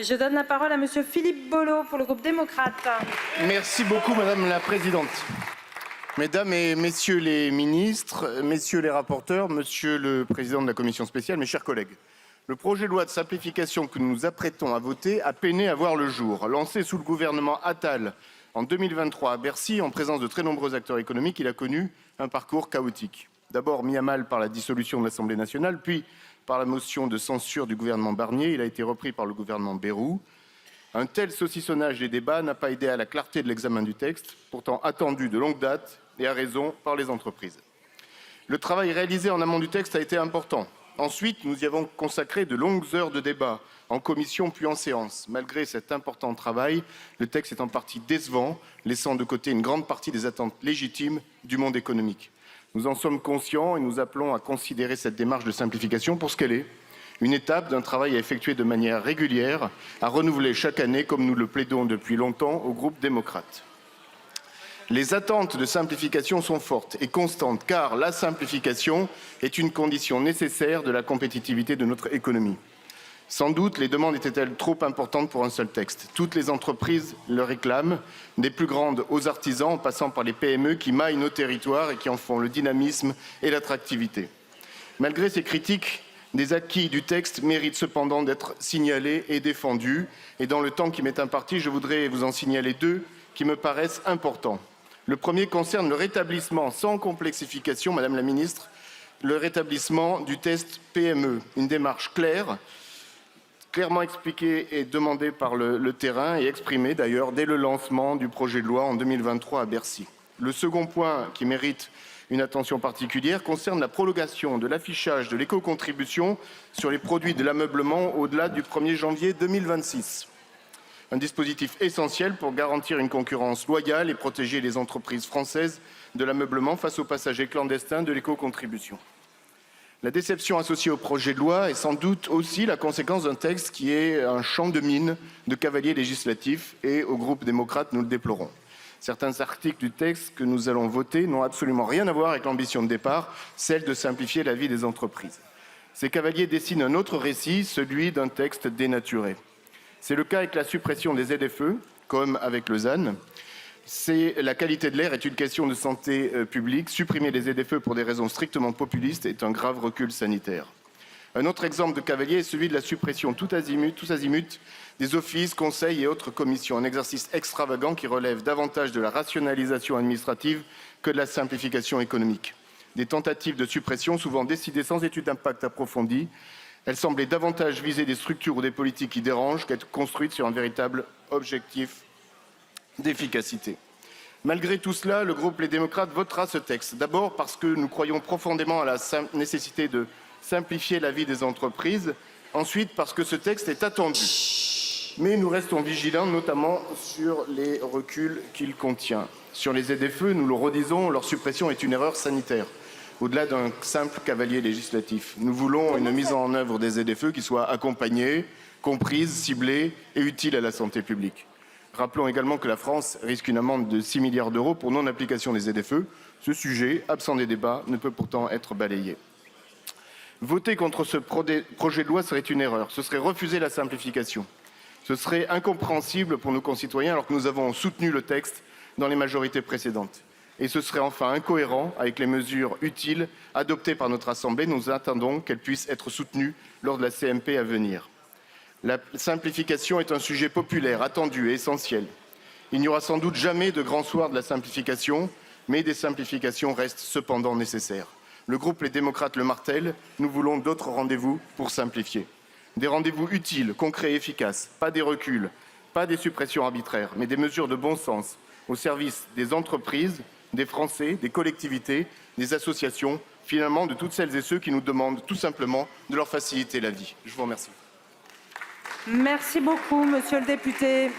Je donne la parole à Monsieur Philippe Bolo pour le groupe démocrate. Merci beaucoup, Madame la Présidente. Mesdames et Messieurs les ministres, Messieurs les rapporteurs, Monsieur le Président de la Commission spéciale, mes chers collègues. Le projet de loi de simplification que nous nous apprêtons à voter a peiné à voir le jour. Lancé sous le gouvernement Attal en 2023 à Bercy, en présence de très nombreux acteurs économiques, il a connu un parcours chaotique. D'abord mis à mal par la dissolution de l'Assemblée nationale, puis par la motion de censure du gouvernement Barnier, il a été repris par le gouvernement Bayrou. Un tel saucissonnage des débats n'a pas aidé à la clarté de l'examen du texte, pourtant attendu de longue date et à raison par les entreprises. Le travail réalisé en amont du texte a été important. Ensuite, nous y avons consacré de longues heures de débat, en commission puis en séance. Malgré cet important travail, le texte est en partie décevant, laissant de côté une grande partie des attentes légitimes du monde économique. Nous en sommes conscients et nous appelons à considérer cette démarche de simplification pour ce qu'elle est, une étape d'un travail à effectuer de manière régulière, à renouveler chaque année, comme nous le plaidons depuis longtemps au groupe démocrate. Les attentes de simplification sont fortes et constantes, car la simplification est une condition nécessaire de la compétitivité de notre économie. Sans doute, les demandes étaient-elles trop importantes pour un seul texte. Toutes les entreprises le réclament, des plus grandes aux artisans, en passant par les PME qui maillent nos territoires et qui en font le dynamisme et l'attractivité. Malgré ces critiques, des acquis du texte méritent cependant d'être signalés et défendus. Et dans le temps qui m'est imparti, je voudrais vous en signaler deux qui me paraissent importants. Le premier concerne le rétablissement sans complexification, Madame la Ministre, le rétablissement du test PME, une démarche clairement expliquée et demandée par le terrain et exprimée d'ailleurs dès le lancement du projet de loi en 2023 à Bercy. Le second point qui mérite une attention particulière concerne la prolongation de l'affichage de l'éco-contribution sur les produits de l'ameublement au-delà du 1er janvier 2026. Un dispositif essentiel pour garantir une concurrence loyale et protéger les entreprises françaises de l'ameublement face aux passagers clandestins de l'éco-contribution. La déception associée au projet de loi est sans doute aussi la conséquence d'un texte qui est un champ de mine de cavalier législatif et au groupe démocrate, nous le déplorons. Certains articles du texte que nous allons voter n'ont absolument rien à voir avec l'ambition de départ, celle de simplifier la vie des entreprises. Ces cavaliers dessinent un autre récit, celui d'un texte dénaturé. C'est le cas avec la suppression des ZFE, comme avec le ZAN. La qualité de l'air est une question de santé publique. Supprimer les ZFE pour des raisons strictement populistes est un grave recul sanitaire. Un autre exemple de cavalier est celui de la suppression tous azimuts des offices, conseils et autres commissions. Un exercice extravagant qui relève davantage de la rationalisation administrative que de la simplification économique. Des tentatives de suppression souvent décidées sans étude d'impact approfondie. Elles semblaient davantage viser des structures ou des politiques qui dérangent qu'être construites sur un véritable objectif d'efficacité. Malgré tout cela, le groupe Les Démocrates votera ce texte. D'abord parce que nous croyons profondément à la nécessité de simplifier la vie des entreprises. Ensuite parce que ce texte est attendu. Mais nous restons vigilants, notamment sur les reculs qu'il contient. Sur les ZFE, nous le redisons, leur suppression est une erreur sanitaire. Au-delà d'un simple cavalier législatif. Nous voulons une mise en œuvre des ZFE qui soit accompagnée, comprise, ciblée et utile à la santé publique. Rappelons également que la France risque une amende de 6 milliards d'euros pour non-application des ZFE. Ce sujet, absent des débats, ne peut pourtant être balayé. Voter contre ce projet de loi serait une erreur. Ce serait refuser la simplification. Ce serait incompréhensible pour nos concitoyens alors que nous avons soutenu le texte dans les majorités précédentes. Et ce serait enfin incohérent avec les mesures utiles adoptées par notre Assemblée. Nous attendons qu'elles puissent être soutenues lors de la CMP à venir. La simplification est un sujet populaire, attendu et essentiel. Il n'y aura sans doute jamais de grand soir de la simplification, mais des simplifications restent cependant nécessaires. Le groupe Les Démocrates le martèle, nous voulons d'autres rendez-vous pour simplifier. Des rendez-vous utiles, concrets et efficaces, pas des reculs, pas des suppressions arbitraires, mais des mesures de bon sens au service des entreprises, des Français, des collectivités, des associations, finalement de toutes celles et ceux qui nous demandent tout simplement de leur faciliter la vie. Je vous remercie. Merci beaucoup, monsieur le député.